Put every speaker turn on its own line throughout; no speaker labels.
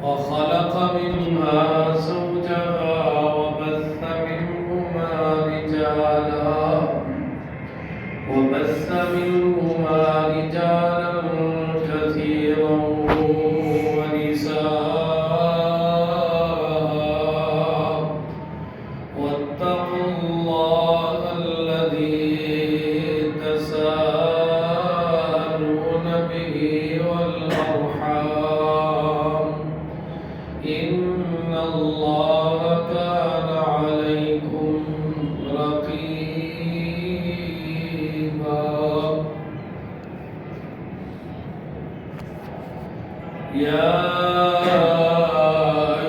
وخلق منها زوجها وبث منهما رجالا كثيرا ونساء واتقوا الله الذي تساءلون به والأرحام إن الله كان عليكم رقيبا يا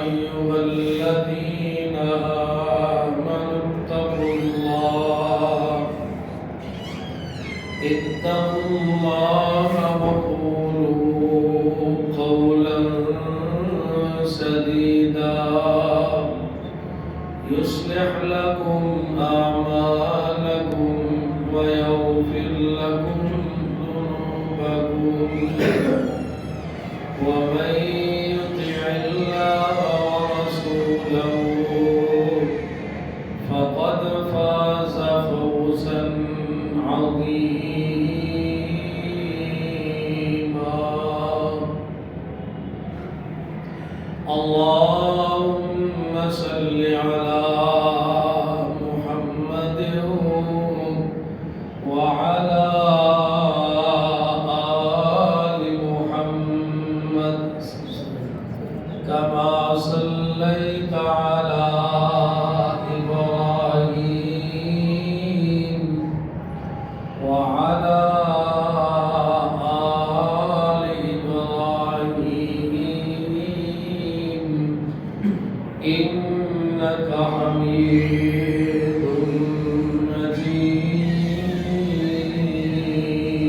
أيها الذين آمنوا اتقوا الله وقولوا قولا سديدا يصلح لكم أعمالكم ويغفر لكم ذنوبكم ومن يطع الله ورسوله فقد فاز فوزا عظيما اللهم صل على محمد وعلى آل محمد كما صليت على إبراهيم وعلى آل إبراهيم إنك حميد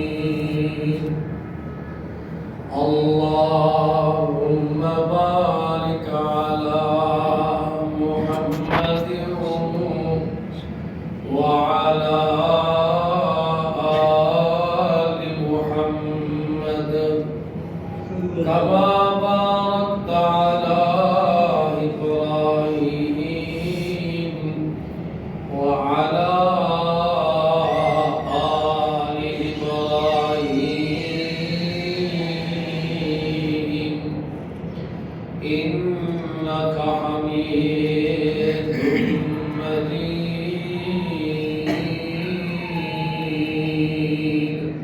مجيد اللهم بارك على محمد وعلى آل محمد كما باركت على إبراهيم وعلى آل إبراهيم إنك حميد مجيد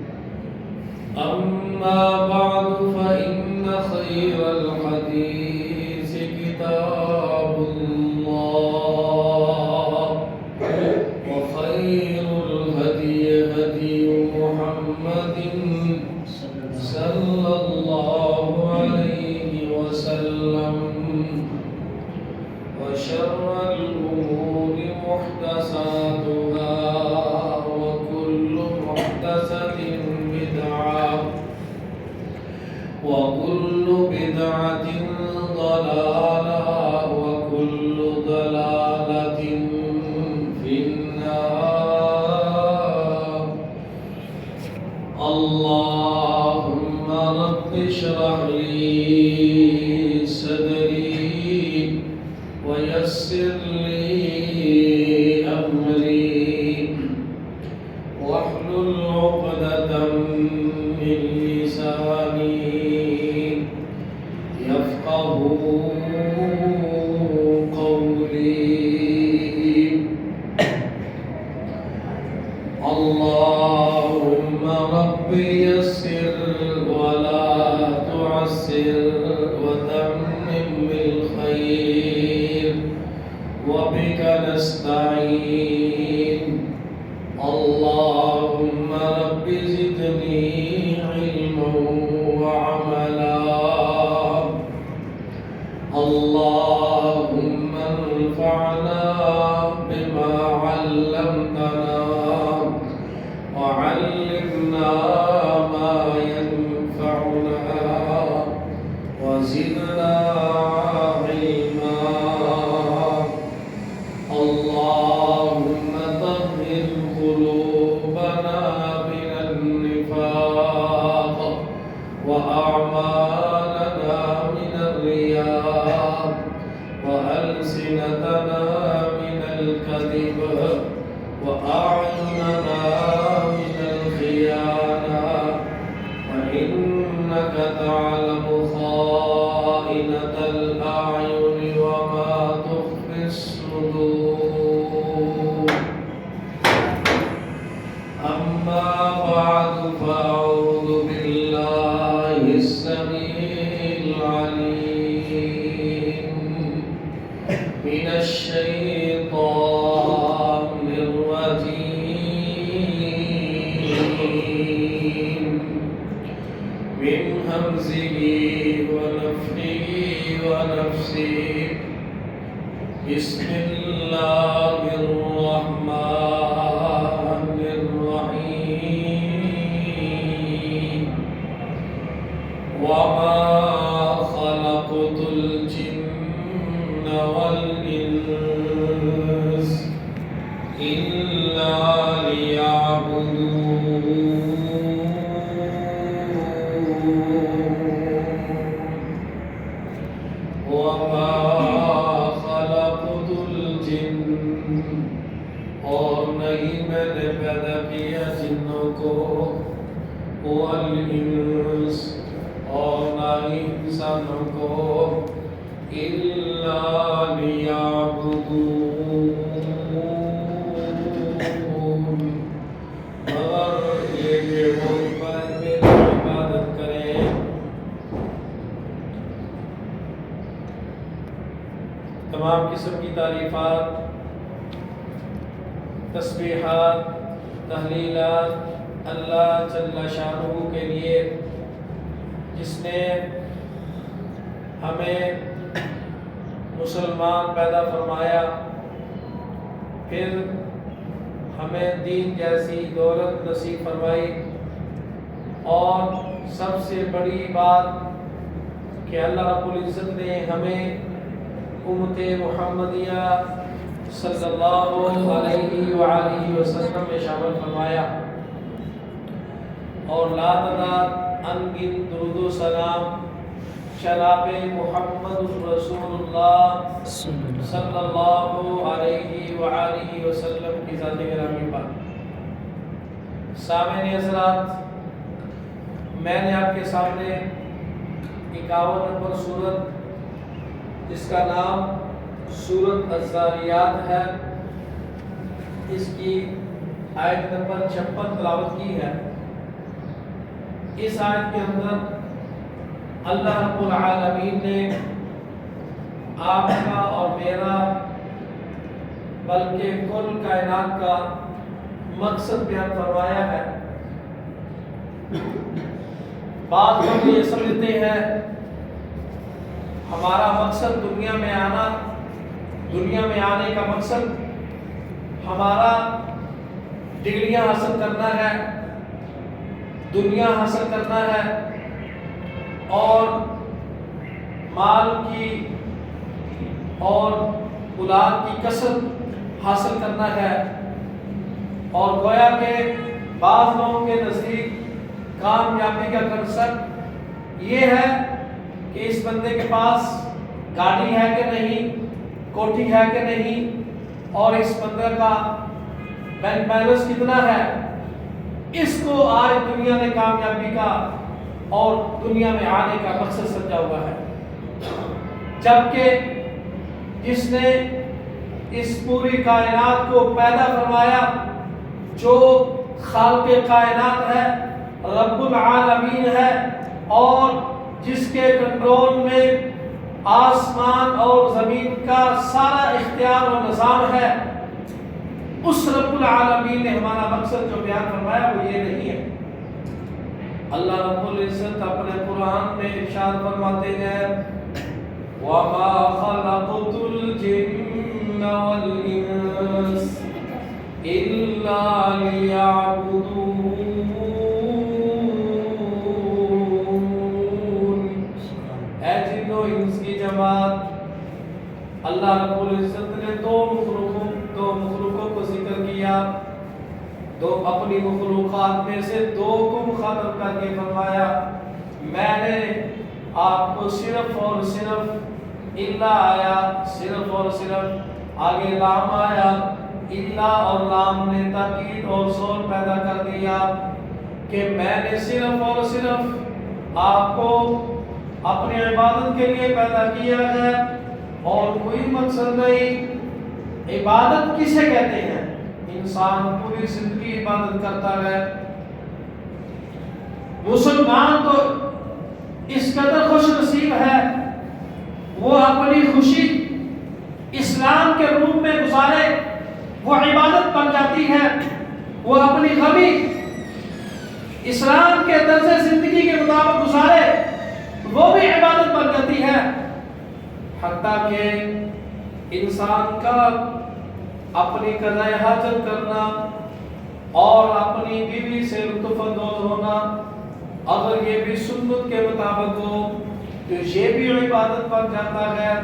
أما بعد فإن خير الحديث كتاب الله وخير الهدي هدي محمد صلى الله عليه وسلم وشر الأمور محدثاتها وكل محدثة بدعة وكل بدعة ضلالة وكل ضلالة في النار اللهم رب اشرح لي صدري ويسر لي أمري واحلل عقدة من لساني يفقه قولي اللهم رب يسر ولا تعسر وتمم بالخير وبك نستعين اللهم رب زدني علما وعملا اللهم انفعنا بما علمتنا وعلمنا ما ينفعنا وزدنا علما اللهم طهر قلوبنا من النفاق وأعمالنا من الرياء ألسنتنا من الكذب وأعيننا من الخيانة وإنك تعلم خائنة الأعين وما تخفي الصدور أما بعد فأعوذ بالله السميع العليم من الشيطان الرجيم من همزه ونفخه ونفسه بسم الله الرحمن الرحيم وما خلقت الجن والإنس إلا ليعبدون وما خلقت الجن اور نہیں میں نے پیدا کیا جنوں کو والانس اور نہ ہی انسانوں کو الا لیعبدون مگر یہ کہ وہ میری عبادت کریں. تمام قسم کی تعریفات تسبیحات تحلیلات اللہ جل شانہ کے لیے جس نے ہمیں مسلمان پیدا فرمایا پھر ہمیں دین جیسی دولت نصیب فرمائی اور سب سے بڑی بات کہ اللہ رب العزت نے ہمیں امت محمدیہ صلی اللہ علیہ وآلہ وسلم میں شامل فرمایا اور لا تعداد ان گن درود و سلام جناب محمد رسول اللہ صلی اللہ علیہ وآلہ وسلم کی ذات گرامی پر. سامعین حضرات، میں نے آپ کے سامنے 51 نمبر سورت جس کا نام سورت الذاریات ہے، اس کی آیت نمبر 56 تلاوت کی ہے. اس آیت کے اندر اللہ رب العالمین نے آپ کا اور میرا بلکہ کل کائنات کا مقصد بیان فرمایا ہے. بعض لوگ یہ سمجھتے ہیں ہمارا مقصد دنیا میں آنا، دنیا میں آنے کا مقصد ہمارا ڈگریاں حاصل کرنا ہے، دنیا حاصل کرنا ہے اور مال کی اور اولاد کی کثرت حاصل کرنا ہے. اور گویا کہ بعض لوگوں کے نزدیک کامیابی کا کنسپٹ یہ ہے کہ اس بندے کے پاس گاڑی ہے کہ نہیں، کوٹھی ہے کہ نہیں، اور اس بندے کا بینک بیلنس کتنا ہے، اس کو آج دنیا نے کامیابی کا اور دنیا میں آنے کا مقصد سمجھا ہوا ہے. جبکہ جس نے اس پوری کائنات کو پیدا فرمایا، جو خالق کائنات ہے، رب العالمین ہے، اور جس کے کنٹرول میں آسمان اور زمین کا سارا اختیار و نظام ہے، اس رب العالمین نے ہمارا مقصد جو بیان فرمایا وہ یہ نہیں ہے. اللہ رب العزت اپنے قرآن میں ارشاد فرماتے ہیں وَمَا خَلَقْتُ الْجِنَّ وَالْإِنسَ إِلَّا لِيَعْبُدُونَ. اے جن و انس کی جماعت، اللہ رب العزت نے دو مخلوقوں کو ذکر کیا، دو اپنی مخلوقات میں سے دو کو مخاطب کر کے فرمایا میں نے آپ کو صرف اور صرف الا آیا صرف اور صرف، آگے لام آیا، الا اور لام نے تاکید اور زور پیدا کر دیا کہ میں نے صرف اور صرف آپ کو اپنی عبادت کے لیے پیدا کیا ہے اور کوئی مقصد نہیں۔ عبادت کسے کہتے ہیں؟ انسان پوری زندگی عبادت کرتا ہے۔ مسلمان تو اس قدر خوش نصیب ہے، وہ اپنی خوشی اسلام کے روپ میں گزارے، وہ عبادت بن جاتی ہے، وہ اپنی غمی اسلام کے طرز زندگی کے مطابق گزارے، وہ بھی عبادت بن جاتی ہے۔ حتیٰ کہ انسان کا اپنی قضاء حاجت کرنا اور اپنی بیوی سے لطف اندوز ہونا، اگر یہ بھی سنت کے مطابق ہو تو یہ بھی عبادت بن جاتا ہے۔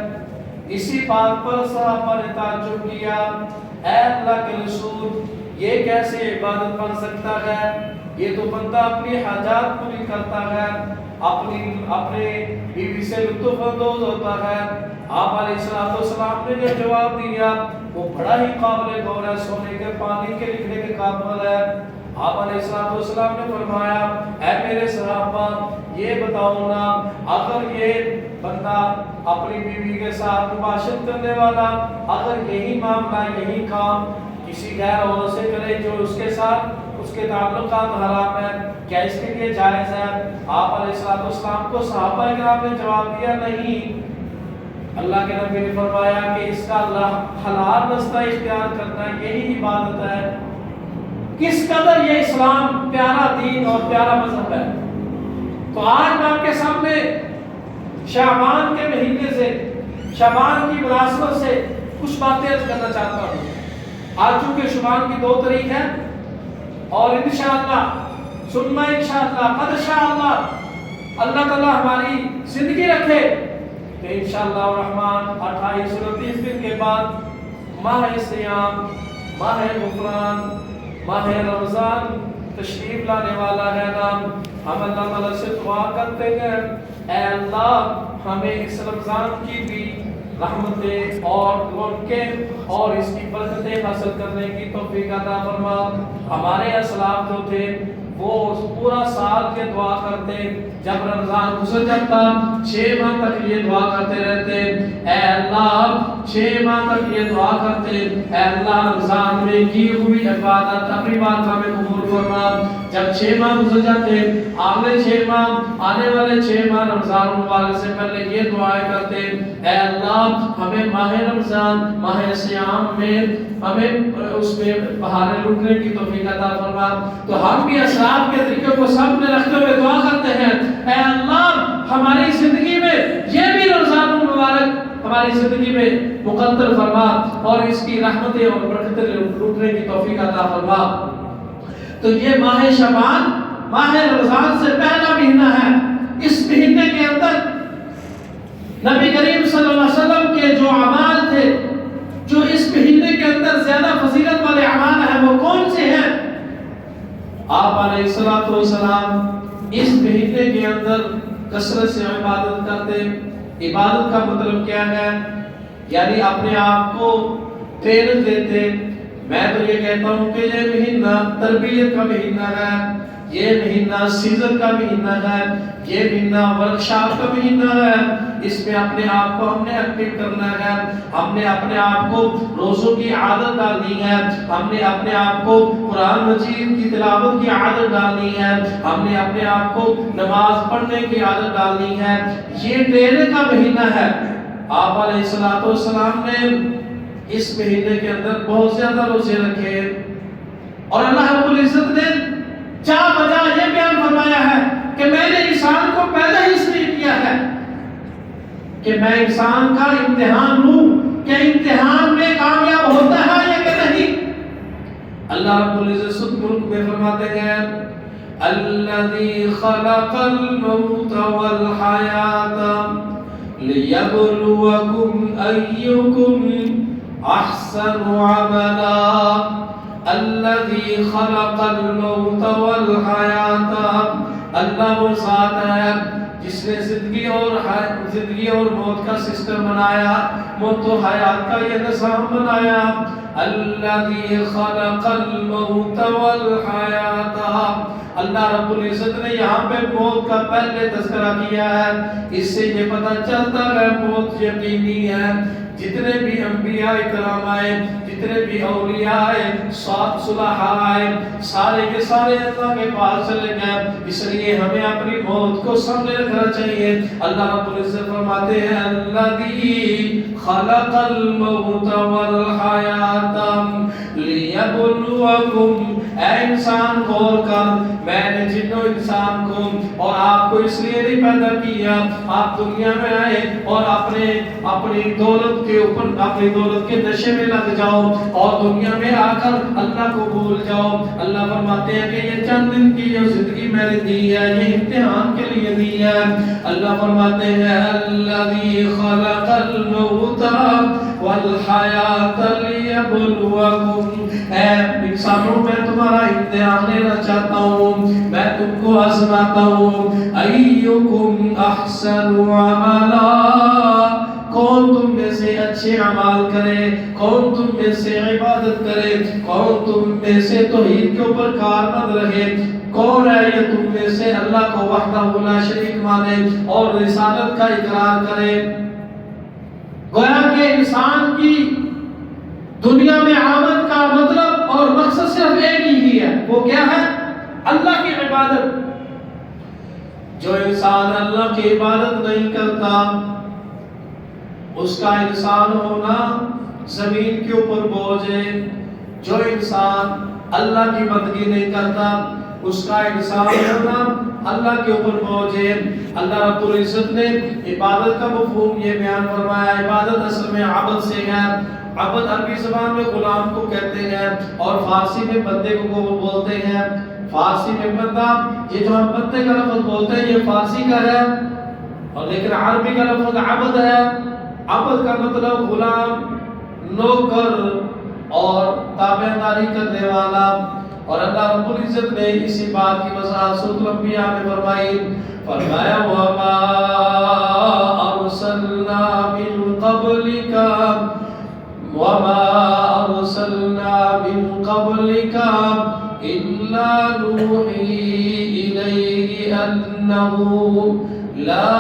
اسی بات پر صحابہ نے تعجب کیا، اے اللہ کے رسول، یہ کیسے عبادت بن سکتا ہے؟ یہ تو بندہ اپنی حاجات پوری کرتا ہے، اپنے بیوی سے لطف اندوز ہوتا ہے۔ آپ علیہ السلام نے جو جواب دیا وہ بڑا ہی قابل غور ہے، سونے کے پانی کے لکھنے کے قابل ہے۔ آپ علیہ السلام نے فرمایا، اے میرے صحابہ، یہ بتاؤ نا، اگر یہ بندہ اپنی بیوی کے ساتھ مباشرت کرنے والا اگر یہی معاملہ، یہی کام کسی غیر عورت سے کرے جو اس کے ساتھ اس کے تعلقات حرام ہے، کیا اس کے لیے جائز ہے؟ آپ علیہ السلام کو صحابہ کرام نے جواب دیا، نہیں۔ اللہ کے نبی نے فرمایا کہ اس کا حلال رستہ اختیار کرنا یہی عبادت ہے۔ کس قدر یہ اسلام پیارا دین اور پیارا مذہب ہے۔ تو آج میں آپ کے سامنے شعبان کے مہینے سے، شعبان کی مناسبت سے کچھ باتیں عرض کرنا چاہتا ہوں۔ آج چونکہ شعبان کی 2 تاریخ ہے اور انشاءاللہ ثم انشاءاللہ قد شاءاللہ اللہ تعالیٰ ہماری زندگی رکھے تو انشاءاللہ الرحمن 28 اور 30 دن کے بعد ماہ صیام، ماہ غفران، ماہ رمضان تشریف لانے والا ہے نا۔ ہم اللہ تعالیٰ سے دعا کرتے ہیں، اے اللہ ہمیں اس رمضان کی بھی رحمتیں اور برکتیں اور اس کی برکتیں حاصل کرنے کی توفیق عطا فرما۔ ہمارے اسلاف جو تھے وہ پورا سال کے دعا کرتے، جب رمضان گزر جاتا 6 ماہ تک یہ دعا کرتے رہتے، اے اللہ 6 ماہ تک یہ دعا کرتے، اے اللہ رمضان میں کی ہوئی عبادت اپنی بارگاہ میں قبول فرما۔ جب 6 ماہ گزر جاتے، اگلے 6 ماہ، آنے والے 6 ماہ رمضان مبارک سے پہلے یہ دعائیں کرتے، اے اللہ ہمیں ماہ رمضان، ماہ صیام میں ہمیں اس میں بہاریں لٹنے کی توفیق عطا فرما۔ تو ہم بھی اسلاف کے طریقے کو سب میں رکھتے ہوئے دعا کرتے ہیں، اے اللہ ہماری زندگی میں یہ بھی رمضان مبارک ہماری زندگی میں مقدر فرما اور اس کی رحمتیں اور برکتیں لٹنے کی توفیق عطا فرما۔ تو یہ ماہ شعبان، ماہ رمضان سے پہلا مہینہ ہے۔ اس مہینے کے اندر نبی کریم صلی اللہ علیہ وسلم کے جو اعمال تھے، جو اس مہینے کے اندر زیادہ فضیلت والے اعمال ہیں، وہ کون سے ہیں؟ آپ علیہ السلام اس مہینے کے اندر کثرت سے عبادت کرتے۔ عبادت کا مطلب کیا ہے؟ یعنی اپنے آپ کو ٹریننگ دیتے۔ میں تو یہ کہتا ہوں کہ یہ مہینہ تربیت کا مہینہ ہے، یہ مہینہ سیزن کا مہینہ ہے، یہ مہینہ ورکشاپ کا مہینہ ہے۔ اس میں اپنے آپ کو ہم نے ایکٹیو کرنا ہے، ہم نے اپنے آپ کو روزوں کی عادت ڈالنی ہے، ہم نے اپنے آپ کو قرآن مجید کی تلاوت کی عادت ڈالنی ہے، ہم نے اپنے آپ کو نماز پڑھنے کی عادت ڈالنی ہے۔ یہ ٹریننگ کا مہینہ ہے۔ آپ علیہ السلام نے اس مہینے کے اندر بہت زیادہ روزے رکھے اور اللہ رب العزت نے چاہ بجا یہ بیان فرمایا ہے کہ میں نے انسان کو پیدا ہی اس لیے کیا ہے کہ میں انسان کا امتحان لوں کہ امتحان میں کامیاب ہوتا ہے یا کہ نہیں۔ اللہ رب العزت ملک میں فرماتے ہیں، الذی خلق الموت والحیات لِيَبْلُوَكُمْ أَيُّكُمْ أَحْسَنُ عَمَلًا۔ الذی خلق الموت والحیات، اللہ وہ ذات ہے جس نے زندگی اور موت کا سسٹم بنایا، موت و حیات کا یہ نظام بنایا. الذی خلق الموت والحیات. اللہ رب العزت نے یہاں پہ موت کا پہلے تذکرہ کیا ہے. اس سے یہ پتہ چلتا ہے موت یقینی ہے. جتنے بھی انبیاء کرام آئے، جتنے بھی اولیاء آئے، صالحاء آئے، سارے کے سارے اللہ کے پاس چلے گئے. اس لیے ہمیں اپنی موت کو سامنے رکھنا چاہیے. اللہ رب العزت فرماتے ہیں الذی خلق الموت والحیات لیبلوکم. اے انسان غور کر، میں نے جن و انسان کو اور آپ کو اس لیے نہیں پیدا کیا آپ دنیا میں آئے اور اپنی دولت کے اوپر اپنی دولت کے نشے میں لگ جاؤ اور دنیا میں آ کر اللہ کو بھول جاؤ. اللہ فرماتے ہیں کہ یہ چند دن کی جو زندگی میں نے دی ہے یہ امتحان کے لیے دی ہے. اللہ فرماتے ہیں الذی خلق الموت والحیات لیبلوکم. اے انسانوں میں تمہارا امتحان لینا چاہتا ہوں، میں تم کو آزماتا ہوں. ایکم احسن عملا. کون تم میں سے اچھے اعمال کرے، کون تم میں سے عبادت کرے، کون تم میں سے توحید کے اوپر کاربند رہے، کون ہے یہ تم میں سے اللہ کو وحدہ لا شریک مانے اور رسالت کا اقرار کرے. گویا کہ انسان کی دنیا میں آمد کا مطلب اور مقصد صرف ایک ہی ہے، وہ کیا ہے؟ اللہ کی عبادت. جو انسان اللہ کی عبادت نہیں کرتا اس کا انسان ہونا زمین کے اوپر بوجھ ہے. جو انسان اللہ کی بندگی نہیں کرتا اس کا انسان ہونا اللہ کے اوپر بوجھ ہے. اللہ رب العزت نے عبادت کا مفہوم یہ بیان فرمایا. عبادت اصل میں عبد سے ہے. عبد عربی زبان میں غلام کو کہتے ہیں اور فارسی میں بندے کو بولتے ہیں. فارسی میں بندہ، یہ جو ہم بندے کا لفظ بولتے ہیں یہ فارسی کا ہے اور لیکن عربی کا لفظ عبد ہے. عبد کا مطلب غلام، نوکر اور تابعداری کرنے والا. اور اللہ رب العزت نے اسی بات کی وضاحت سورۃ الانبیاء میں فرمائی. فرمایا وَمَا أَرْسَلْنَا مِن قَبْلِكَ إِلَّا نُوحِي إِلَيْهِ أَنَّهُ لَا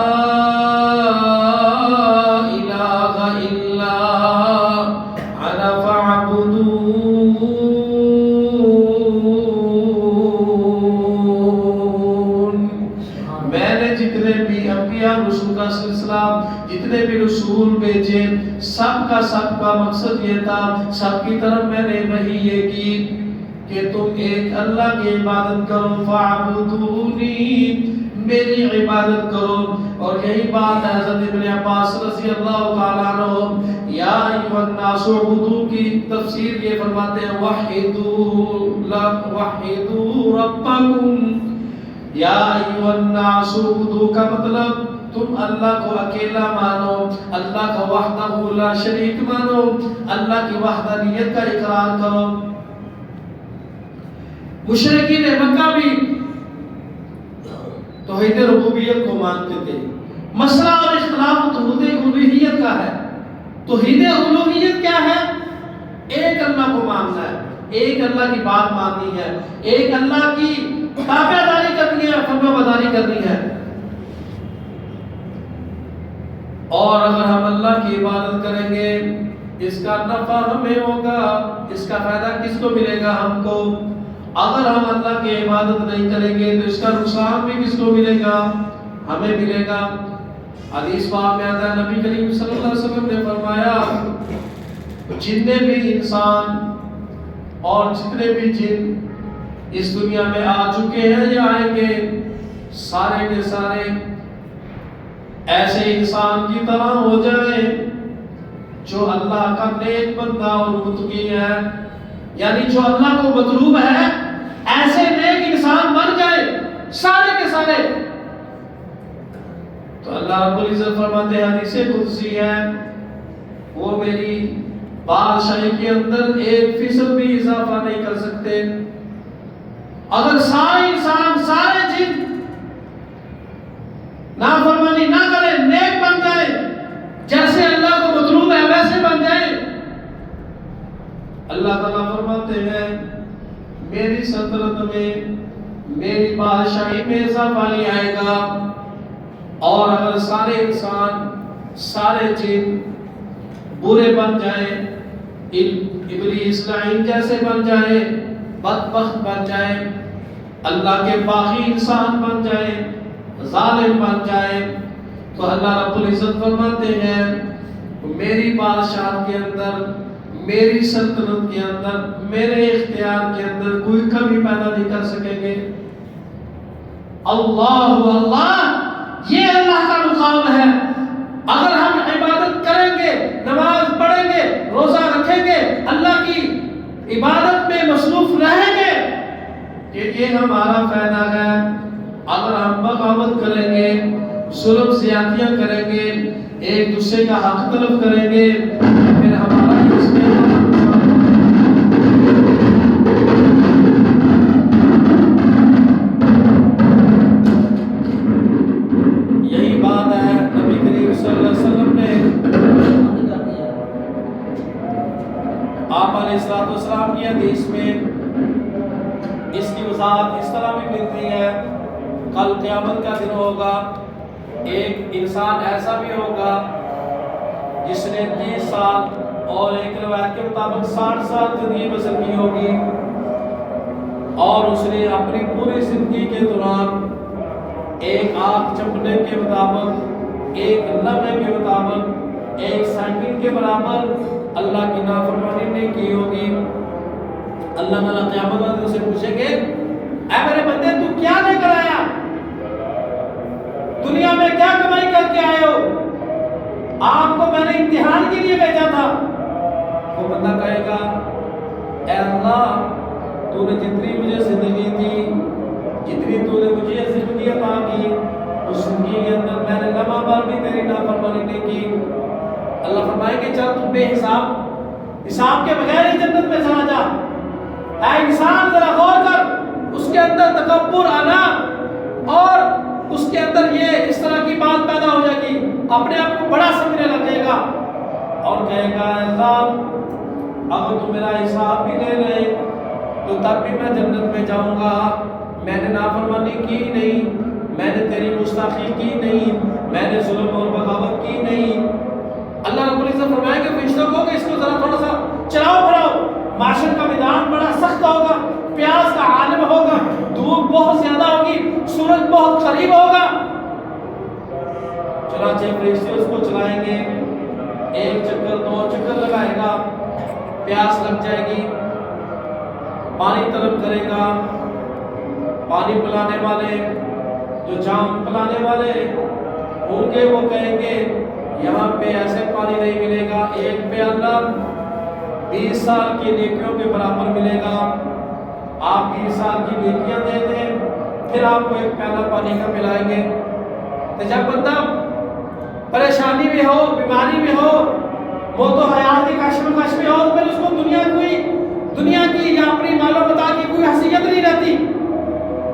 إِلَٰهَ إِلَّا أَنَا فَاعْبُدُونِ. میں نے جتنے بھی انبیاء رسول کا سلسلہ، جتنے بھی رسول بھیجے، سب کا مقصد یہ تھا، سب کی طرف میں نے وحی یہ کی کہ تم ایک اللہ کی عبادت کرو. فَاعْبُدُونِي، میری عبادت کرو. اور یہی بات حضرت ابن عباس رضی اللہ تعالیٰ عنہ یا ایھا الناس اعبدوا کی تفسیر یہ فرماتے ہیں وحدوا ربکم. یا ایھا الناس اعبدوا کا مطلب تم اللہ کو اکیلا مانو، اللہ کا وحدہ لا شریک مانو، اللہ کی وحدانیت کا اقرار کرو. مشرکین مکہ بھی توحید ربوبیت کو مانتے تھے. مسئلہ اور اختلاف توحید الوہیت کا ہے. توحید الوہیت کیا ہے؟ ایک اللہ کو ماننا ہے، ایک اللہ کی بات ماننی ہے، ایک اللہ کی تابعداری کرنی ہے، فرما برداری کرنی ہے. اور اگر ہم اللہ کی عبادت کریں گے اس کا نفع ہمیں ہوگا، اس کا فائدہ کس کو ملے گا؟ ہم کو. اگر ہم اللہ کی عبادت نہیں کریں گے تو اس کا نقصان بھی کس کو ملے گا؟ ہمیں ملے گا. حدیث پاک میں آتا ہے نبی کریم صلی اللہ علیہ وسلم نے فرمایا جتنے بھی انسان اور جتنے بھی جن اس دنیا میں آ چکے ہیں یا آئیں گے، سارے کے سارے ایسے انسان کی طرح ہو جائے جو اللہ کا نیک بندہ اور متقی ہے. یعنی جو اللہ کو مطلوب ہے ایسے نیک انسان بن جائے سارے کے سارے. تو اللہ رب العزت فرماتے ہیں حدیث قدسی ہے وہ میری بادشاہی کے اندر 1% بھی اضافہ نہیں کر سکتے. اگر سارے انسان سارے جن نافرمانی نہ کریں، نیک بن جائیں، جیسے اللہ کو مطلوب ہے ویسے بن جائیں۔ اللہ تعالیٰ فرماتے ہیں میری سلطنت میں، میری بادشاہی میں اضافہ نہیں آئے گا، اور اگر سارے انسان، سارے جن برے بن جائیں، ابلیس لعین جیسے بن جائیں، بدبخت بن جائیں، اللہ کے باغی انسان بن جائیں، ظالم بن جائیں، تو اللہ رب العزت فرماتے ہیں میری بادشاہت کے اندر، میری سلطنت کے اندر، میرے اختیار کے اندر کوئی کمی پیدا نہیں کر سکیں گے۔ اللہ یہ اللہ کا مقام ہے۔ اگر ہم عبادت کریں گے، نماز پڑھیں گے، روزہ رکھیں گے، اللہ کی عبادت میں مصروف رہیں گے، کہ یہ ہمارا فائدہ ہے۔ اگر ہم بغاوت کریں گے، ظلم زیادتیاں کریں گے، ایک دوسرے کا حق طلب کریں گے، پھر ہمارا اس میں یہی بات ہے نبی کریم صلی اللہ علیہ وسلم نے آپ علیہ السلام کی حدیث میں اس کی وضاحت اس طرح بھی ملتی ہے، کل قیامت کا دن ہوگا، ایک انسان ایسا بھی ہوگا جس نے 30 سال اور ایک روایت کے مطابق 60 سال زندگی بسر کی ہوگی، اور اس نے اپنی پوری زندگی کے دوران ایک آنکھ چپنے کے مطابق، ایک لمحے کے مطابق، ایک سیکنڈ کے برابر اللہ کی نافرمانی نہیں کی ہوگی۔ اللہ تعالیٰ قیامت والے دن سے پوچھیں گے اے میرے بندے تو کیا لے کر آیا، دنیا میں کیا کمائی کر کے آئے ہو، آپ کو میں نے امتحان کے لیے بھیجا تھا۔ وہ بندہ کہے گا اے اللہ تو نے جتنی مجھے زندگی دی، جتنی تو نے مجھے زندگی عطا کی، اس زندگی کے اندر میں نے لمحہ بھر بھی تیری نافرمانی نہیں کی۔ اللہ فرمائے کہ چل تو بے حساب کے بغیر ہی جنت میں چلا جا۔ اے انسان ذرا غور کر، اس کے اندر تکبر آنا اور اس کے اندر یہ اس طرح کی بات پیدا ہو جائے گی، اپنے آپ کو بڑا سمجھنے لگے گا اور کہے گا اللہ اگر تو میرا حساب بھی لے لے تو تب بھی میں جنت میں جاؤں گا، میں نے نافرمانی کی نہیں، میں نے تیری گستاخی کی نہیں، میں نے ظلم اور بغاوت کی نہیں۔ اللہ رب العزت فرمائے کہ فرشتوں کو کہ اس کو ذرا تھوڑا سا چلاؤ پھراؤ، معاشر کا میدان بڑا سخت ہوگا، پیاس کا عالم ہوگا، دھوپ بہت زیادہ ہوگی، سورج بہت قریب ہوگا۔ چنانچہ فرشتے اس کو چلائیں گے، ایک چکر 2 چکر لگائے گا، پیاس لگ جائے گی، پانی طلب کرے گا، پانی پلانے والے جو جام پلانے والے ہوں گے وہ کہیں گے یہاں پہ ایسے پانی نہیں ملے گا، ایک پیالہ 20 سال کی نیکیوں کے برابر ملے گا، آپ 20 سال کی نیکیاں دے دیں پھر آپ کو ایک پیالہ پانی کا پلائیں گے۔ تو جب بندہ پریشانی میں ہو، بیماری میں ہو، موت و حیات کی کشمکش میں ہو، تو پھر اس کو دنیا کی یا اپنی مال و متاع کی کوئی حیثیت نہیں رہتی،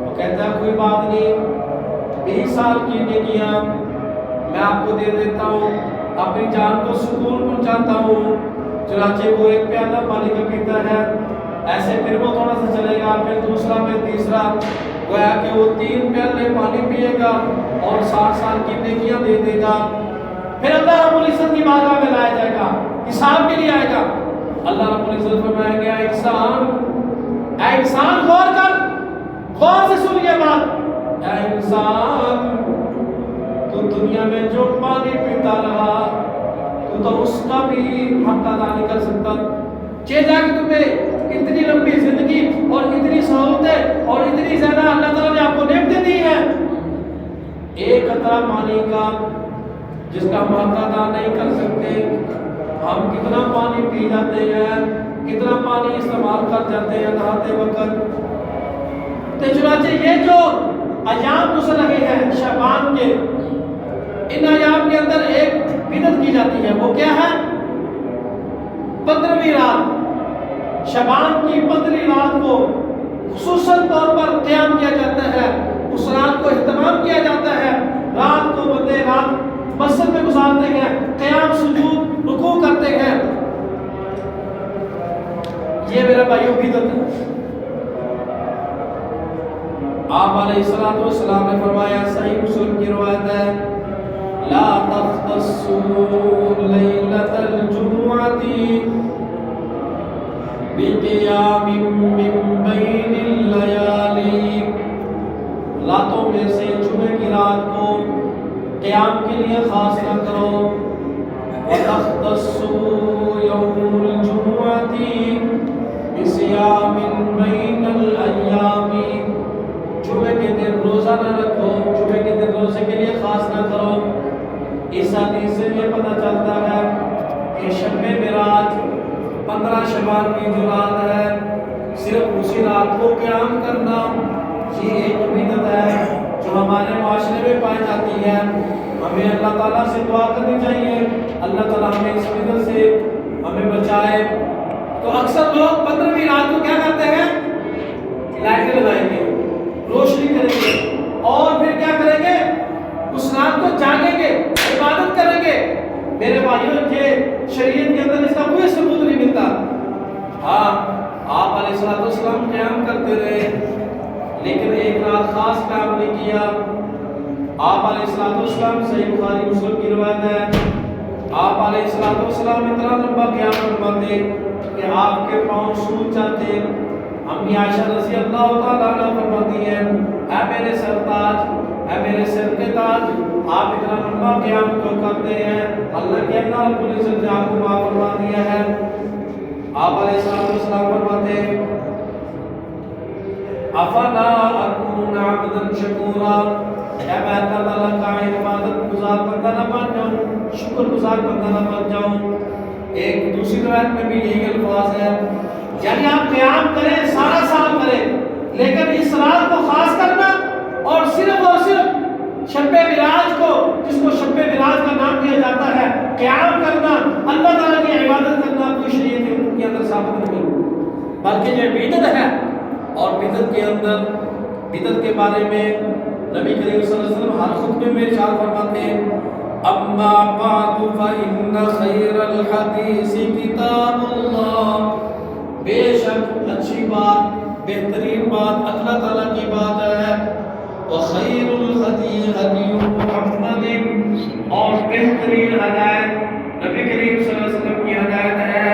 وہ کہتا ہے کوئی بات نہیں، 20 سال کی نیکیاں میں آپ کو دے دیتا ہوں، اپنی جان کو سکون پہنچاتا ہوں۔ چنانچہ وہ ایک پیالہ پانی کا پیتا ہے، ایسے پھر وہ تھوڑا سا چلے گا، پھر دوسرا، پھر تیسرا، گویا کہ وہ 3 پیالے پانی پیے گا اور 60 سال کی نیکیاں دے دے گا۔ پھر اللہ رب العزت کی بارگاہ میں لایا جائے گا، حساب کے لیے آئے گا۔ اللہ رب العزت فرمائیں گے اے انسان غور کر، غور سے سن یہ بات، اے انسان تو دنیا میں جو پانی پیتا رہا تو اس کا بھی حق ادا نہیں کر سکتا، چیزا کہ تمہیں اتنی لمبی زندگی اور اتنی سہولتیں اور اتنی زیادہ اللہ تعالیٰ نے آپ کو نعمتیں دی ہیں، ایک قطرہ پانی کا جس کا ہم حق ادا نہیں کر سکتے، ہم کتنا پانی پی جاتے ہیں، کتنا پانی استعمال کر جاتے ہیں نہاتے وقت۔ تو چنانچہ یہ جو ایام گزر رہے ہیں شعبان کے، ان ایام کے اندر ایک بدعت کی جاتی ہے، وہ کیا ہے؟ 15ویں رات، شعبان کی 15ویں رات کو خصوصاً طور پر قیام کیا جاتا ہے، اس رات کو اہتمام کیا جاتا ہے، رات کو بندے رات مسجد میں گزارتے ہیں، قیام سجود رکوع کرتے ہیں، یہ میرے بھائیوں بدعت ہے۔ آپ علیہ السلام نے فرمایا، صحیح مسلم کی روایت ہے، لا تختصوا لیلۃ الجمعۃ بقیام من بین اللیالی، راتوں میں سے جمعے کی رات کو قیام کے لیے خاص نہ کرو، وتختصوا یوم الجمعۃ بصیام بین الایام، جمعے کے دن روزہ نہ رکھو، جمعے کے دن روزے کے لیے خاص نہ کرو۔ اس حدیث سے یہ پتہ چلتا ہے کہ شب معراج 15 شعبان کی جو رات ہے، صرف اسی رات کو قیام کرنا یہ ایک بدعت ہے جو ہمارے معاشرے میں پائی جاتی ہے۔ ہمیں اللہ تعالیٰ سے دعا کرنی چاہیے، اللہ تعالیٰ ہمیں اس بدعت سے ہمیں بچائے۔ تو اکثر لوگ 15ویں رات کو کیا کرتے ہیں؟ لائٹیں لگائیں گے، روشنی کریں گے، اور پھر کیا کریں گے؟ اس رات کو جاگیں گے، عبادت کریں گے۔ میرے بھائیوں کے شریعت کے اندر اس کا کوئی ثبوت نہیں ملتا۔ ہاں، آپ علیہ السلام قیام کرتے رہے، لیکن ایک رات خاص قیام نہیں کیا۔ آپ علیہ السلام، صحیح بخاری مسلم کی روایت ہے، آپ علیہ السلام اتنا لمبا قیام فرماتے کہ آپ کے پاؤں سوج جاتے۔ امی عائشہ رضی اللہ تعالیٰ عنہ فرماتی ہیں، اے میرے سرتاج، اے میرے سر کے تاج، آپ اتنا لمبا قیام کیوں کرتے ہیں؟ اللہ کے اللہ رب العزت نے آپ کو معاف فرما دیا ہے۔ آپ علیہ السلام فرماتے ہیں، افلا اکون عبدا شکورا، اے میں اللہ تعالیٰ کا عبادت گزار بندہ نہ بن جاؤں، شکر گزار بندہ نہ بن جاؤں۔ ایک دوسری روایت میں بھی یہی الفاظ ہے، یعنی آپ قیام کریں، سارا سال کریں، لیکن اس رات کو خاص کرنا اور صرف شب معراج کو، جس کو شب معراج کا نام دیا جاتا ہے، قیام کرنا، اللہ تعالیٰ کی عبادت کرنا، کوئی شریعت کے اندر ثابت نہیں، بلکہ یہ بدعت ہے۔ اور بدعت کے اندر، بدعت کے بارے میں نبی کریم صلی اللہ علیہ وسلم ہر خطبے میں ارشاد فرماتے ہیں، اما بعد فإن خیر الحدیث کتاب اللہ، بے شک اچھی بات، بہترین بات اللہ تعالیٰ کی بات ہے، وخیر الہدی ہدی محمد، اور بہترین ہدایت نبی کریم صلی اللہ علیہ وسلم کی ہدایت ہے۔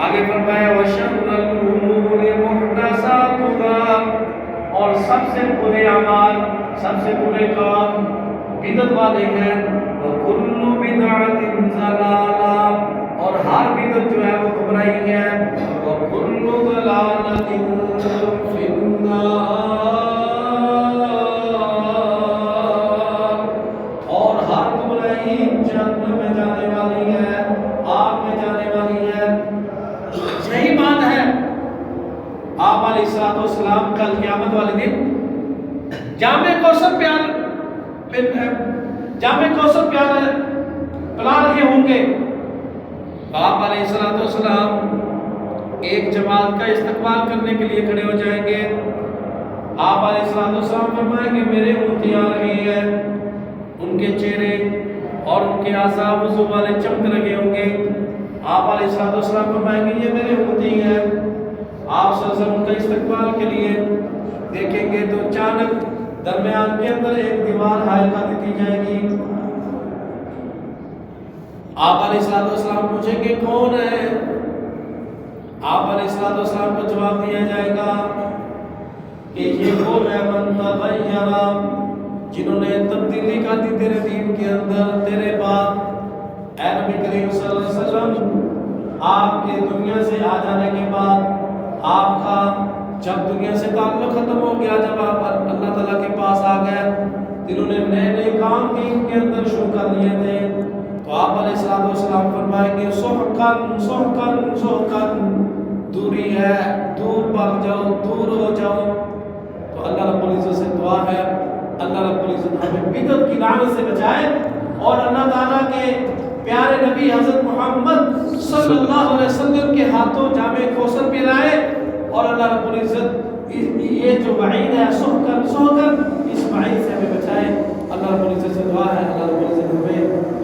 آگے فرمایا، وشر الامور محدثاتها، اور سب سے برے اعمال، سب سے برے کام بدعت والے ہیں، وکل بدعۃ ضلالہ، اور ہر بدعت جو ہے وہ گمراہی ہے، وکل ضلالۃ فی النار، اور ہر گمراہی جہنم میں جانے والی ہے، آگ میں جانے والی ہے۔ یہی بات ہے، آپ علیہ السلام کل قیامت والے دن جامع کوثر پیالہ پلا رہے ہوں گے۔ آپ علیہ السلام ایک جماعت کا استقبال کرنے کے لیے کھڑے ہو جائیں گے۔ آپ علیہ السلام فرمائیں گے، میرے امتی آ رہے ہیں، ان کے چہرے اور ان کے اعضاء وضو والے چمک رہے ہوں گے۔ آپ علیہ السلام فرمائیں گے، یہ میرے امتی ہیں۔ آپ صلی اللہ علیہ وسلم ان کا استقبال کے لیے دیکھیں گے تو اچانک درمیان کے اندر ایک دیوار حائل کر دی جائے گی۔ آپ علیہ السلام پوچھیں گے، کون ہے؟ آپ علیہ السلام کو جواب دیا جائے گا کہ یہ وہ ہے من تغیر، جنہوں نے تبدیلی کر دی تیرے دین کے اندر تیرے بعد۔ اے نبی کریم صلی اللہ علیہ وسلم، آپ کے دنیا سے آ جانے کے بعد، آپ کا جب دنیا سے تعلق ختم ہو گیا، جب آپ اللہ تعالیٰ کے پاس آ گئے، جنہوں نے نئے نئے کام دین کے اندر شروع کر لیے تھے، تو آپ علیہ السلام فرمائیں گے، سحقن سحقن سحقن، دوری ہے، دور بھاگ جاؤ، دور ہو جاؤ۔ تو اللہ رب العزت سے دعا ہے، اللہ رب العزت ہمیں بدعت کی لعنت سے بچائے، اور اللہ تعالیٰ کے پیارے نبی حضرت محمد صلی اللہ علیہ وسلم کے ہاتھوں جامع کوثر پلائے، اور اللہ رب العزت یہ جو وعید ہے سحقن سحقن، اس وعید سے ہمیں بچائے۔ اللہ رب العزت سے دعا ہے اللہ رب العزت ہمیں